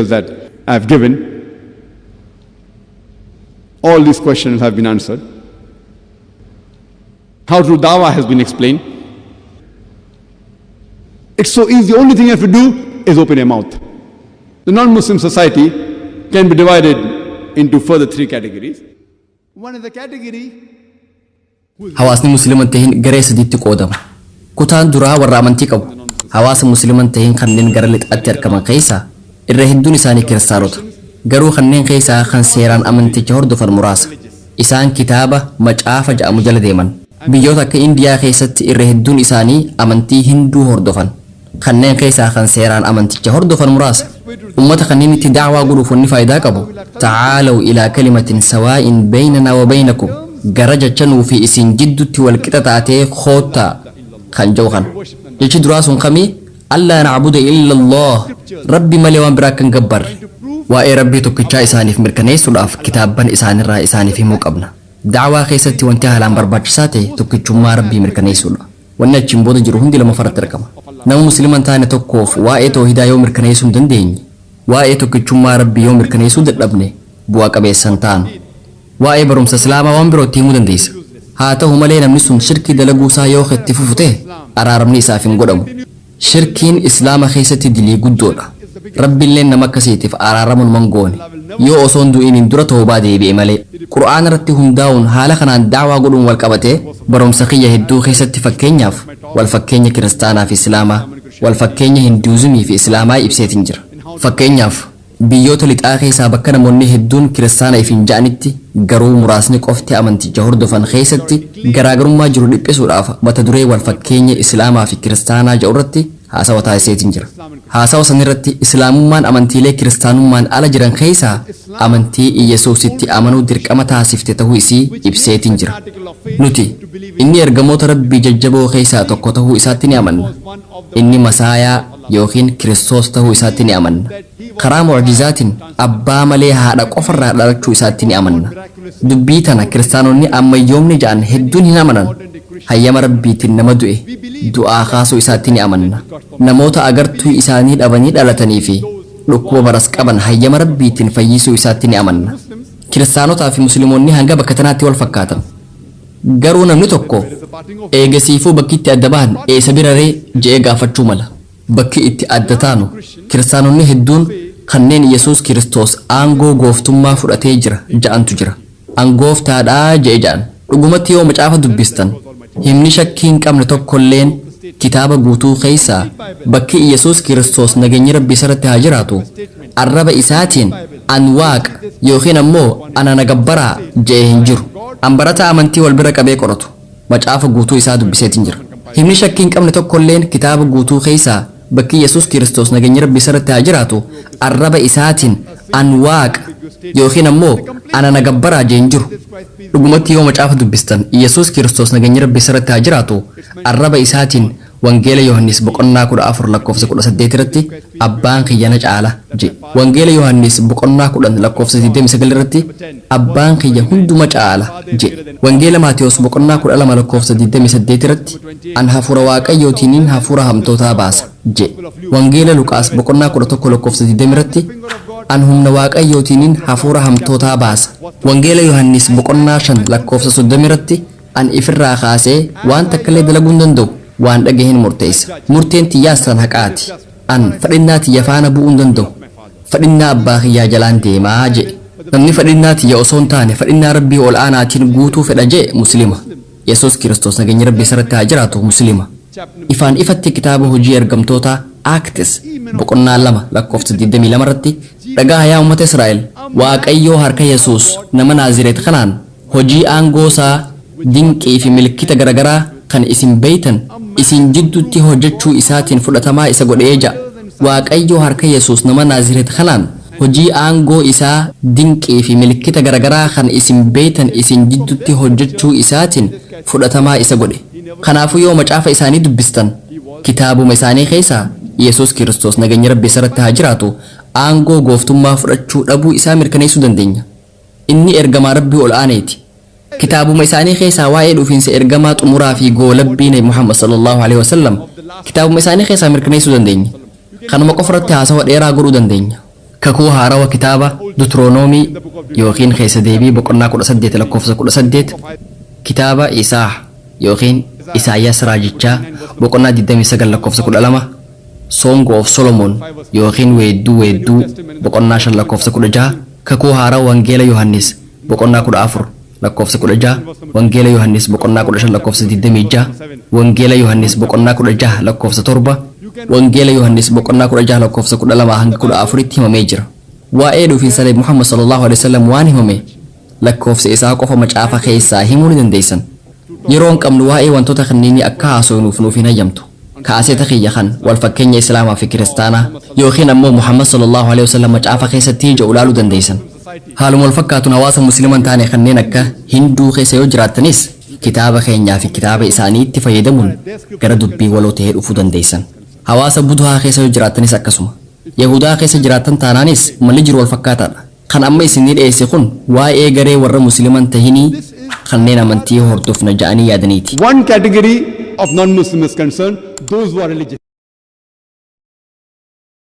that I've given, all these questions have been answered. How true dawah has been explained. It's so easy. The only thing you have to do is open your mouth. The non-Muslim society can be divided into further three categories. One is the category hawaasni musliman tahin garee sadiitti qoodama. Kutaan duraa warra amantii qabu. Hawaasa musliman tahin kanneen gara lixaatti argaman keessaa irra hedduun isaanii kiristaanota. Garuu kanneen keessaa kan seeraan amanticha hordofan muraasa. Isaan kitaaba macaafa jedhamu jala deeman. Biyyoota akka Indiyaa keessatti irra hedduun isaanii amantii Hinduu hordofan. Kanneen keessaa kan seeraan amanticha hordofan muraasa. Ummata kanneen itti da'waa godhuuf wanni faayidaa qabu. Ta'aalaw ilaa kalimatin sawaa'in baynanaa wa baynakum. Gara jechanuu fi isin jidduutti wal qixa taatee khoottaa kan jiru kan. Jechi duraa sun kamii? Allaa na'buda illa Allah. Rabbi malee waan biraa kan gabbarre. Waa'ee Rabbii tokkichaa isaaniif mirkaneessuudhaaf kitaabban isaanirraa isaaniif himuu qabna. Da'waa keessatti wanti haalaan barbaachisaa ta'e tokkichummaa Rabbii mirkaneessuudha. Wanni achiin booda jiru hundi lama farratti argama. Nama musliman taane tokkoof waa'ee tawhiidaa yoo mirkaneessuu hin dandeenye, waa'ee tokkichummaa Rabbii yoo mirkaneessuu dadhabne bu'aa qabeessan ta'an. Waa'ee barumsa Islaamaa waan birootti himuu dandeessa. Haa ta'u malee namni sun shirkii dalaguu isaa yoo itti fufu ta'e araaramni isaaf hin godhamu. Shirkiin Islaama keessatti dilii guddoodha. Rabbiilleen nama akkasiitiif araaramuun mangoone. Yoo osoon du'iin dura tawbaa deebi'e malee. Qur'aana irratti hundaa'uun haala kanaan da'waa godhuun wal qabatee barumsa kiyya hedduu keessatti fakkeenyaaf wal fakkeenya kiristaanaa fi Islaamaa, wal fakkeenya Hinduuzimii fi Islaamaa ibseetiin jira. Fakkeenyaaf biyyoota lixaa keessaa bakka namoonni hedduun kiristaana ifin ja'anitti garuu muraasni qofti amanticha hordofan keessatti garaagarummaa jiru dhiphisuudhaaf mata duree wal fakkeenya Islaamaa fi kiristaanaa jedhu irratti haasawa taasiseetiin jira. Haasawa sanirratti Islaamummaan amantiilee kiristaanummaan ala jiran keessaa amantii Iyesuusitti amanuu dirqama taasifte ta'uu isii ibseetiin jira. Nuti inni ergamoota Rabbii jajjaboo keessaa tokko ta'uu isaatti ni amanna. Inni Masaayaa yookiin Kiristoos ta'uu isaatti ni amanna. Karaa mu'jizaatiin abbaa malee haadha qofarraa dhalachuu isaatti ni amanna. Dubbii tana kiristaanonni ammayyoomni ja'an hedduun hin amanan. Hayyama Rabbiitiin nama du'e du'aa kaasuu isaatti ni amanna. Namoota agartuu isaanii dhabanii dhalatanii fi dhukkuba baras qaban hayyama Rabbiitiin fayyisuu isaatti ni amanna. Kiristaanotaa fi Musliimoonni hanga bakka tanaatti wal fakkaatan. Garuu namni tokko eegasiifuu bakki itti adda bahan eessa biraree je'ee gaafachuu mala. Bakki itti adda taanu kiristaanonni hedduun kanneen Yesuus Kiristoos aangoo gooftummaa fudhatee jira ja'antu jira. Angooftaadhaa je'e ja'an. Dhugumatti yoo macaafa dubbistan himni shakkii hin qabne tokkolleen kitaaba guutuu keessaa bakki Yesuus Kiristoos nageenyi Rabbii irratti haa jiraatu arraba isaatiin an waaqa yookiin ammoo ana nagabbaraa je'e hin jiru. An barataa amantii wal bira qabee qoratu macaafa guutuu isaa dubbiseetiin jira. Himni shakkii hin qabne tokkolleen kitaaba guutuu keessaa bakki Yesuus Kiristoos nageenyi Rabbii irratti haa jiraatu arraba isaatiin an waaqa yookiin ammoo ana nagabbaraa je'e hin jiru. Dhugumatti yoo macaafa dubbistan Yesuus Kiristoos nageenyi Rabbii irratti haa jiraatu arraba isaatiin Wangeela Yohannis boqonnaa 14 lakkoofsa 18 irratti abbaan kiyya na caala jedhe. Wangeela Yohannis boqonnaa 10 lakkoofsa 29 irratti abbaan kiyya hunduma caala jedhe. Wangeela Maatiyos boqonnaa 12 lakkoofsa 28 irratti an hafuura Waaqayyootiin hafuura hamtootaa baasa jedhe. Wangeela Luqaas boqonnaa 11 lakkoofsa 20 irratti an humna Waaqayyootiin hafuura hamtootaa baasa. Wangeela Yohannis boqonnaa 5 lakkoofsa 30 irratti an ifirraa kaasee waan takkallee dalaguu hin danda'u waan dhagaheen murteessa. Murteen tiyyaas san haqaati. An fedhinnaa tiyya faana bu'uu hin danda'u. Fedhinnaa abbaa kiyyaa jalaan deemaa jedhe. Namni fedhinnaa tiyya osoo hin taane fedhinnaa Rabbii ol aanaatiin guutuu fedha jedhe Muslima. Yesuus Kiristoos nageenyi Rabbii irratti haa jiraatu Muslima. Ifaan ifatti kitaaba hojii ergamtootaa Acts boqonnaa 2 lakkoofsa 22 irratti dhagaa yaa uummata Israa'el Waaqayyoo harka Yesuus nama Naazireet kanaan hojii aangoo isaa dinqii fi milkita garagaraa kan isin beeytan isin jidduutti hojjechuu isaatiin fudhatamaa isa godhee ja'a. Waaqayyoo harka Yesuus nama Naazireet kanaan hojii aangoo isaa dinqii fi milkita garagaraa kan isin beeytan isin jidduutti hojjechuu isaatiin fudhatamaa isa godhe. Kanaafuu yoo macaafa isaanii dubbistan kitaabuma isaanii keessaa Yesuus Kiristoos nageenyi Rabbii irratti haa jiraatu aangoo gooftummaa fudhachuu dhabuu isaa mirkaneessuu dandeenya. Inni ergamaa Rabbii ol aaneeti. Kitaabuma isaanii keessaa waa'ee dhufiinsa ergamaa xumuraa fi goolabbii Nabi Muhammad sallallahu alaihi wasallam kitaabuma isaanii keessaa mirkaneessuu dandeenya. Kanuma qofarratti haasawa dheeraa godhuu dandeenya. kakuu haarawaa kitaaba Dutroonoomii yookiin keessa deebii boqonnaa 18 lakkoofsa 18 kitaaba Isaa yookiin Isaayyaas raajichaa boqonnaa 29 lakkoofsa 12 Song of Solomon yookiin weedduu boqonnaa 5 lakkoofsa 16 kakuu haarawaa wangeela Yohannis boqonnaa 14 lakkoofsa 16 wangeela Yohannis boqonnaa 15 lakkoofsa 26 wangeela Yohannis boqonnaa 16 lakkoofsa 7 wangeela Yohannis boqonnaa 16 lakkoofsa 12 hanga 14 tti himamee jira. Waa'ee dhufiinsa Nabi Muhammad sallallahu alaihi wasallam waan himame lakkoofsa isaa qofa macaafa keessaa himuu ni dandeessan. Yeroon qabnu waa'ee wantoota kanneenii akka haasofnuuf nuuf hin hayyamtu. Kaaseeta kiyya kan wal fakkeenya Islaamaa fi Kiristaanaa yookiin ammoo Muhammad sallallahu alaihi wasallam macaafa keessatti ija ulaaluu dandeessan. Haaluma wal fakkaatuun hawaasa musliiman taane kanneen akka Hinduu keessa yoo jiraattanis kitaaba keenyaa fi kitaaba isaanii itti fayyadamuun gara dubbii waloo ta'ee dhufuu dandeessan. Hawaasa Buduhaa keessa yoo jiraattanis akkasuma. Yahudaa keessa jiraattan taanaanis malli jiru wal fakkaataadha. Kan amma isinii dhiyeesse kun waa'ee garee warra musliiman tahinii kanneen amantii hordofna ja'anii yaadaniiti. One category of non-Muslims is concerned, those who are religious.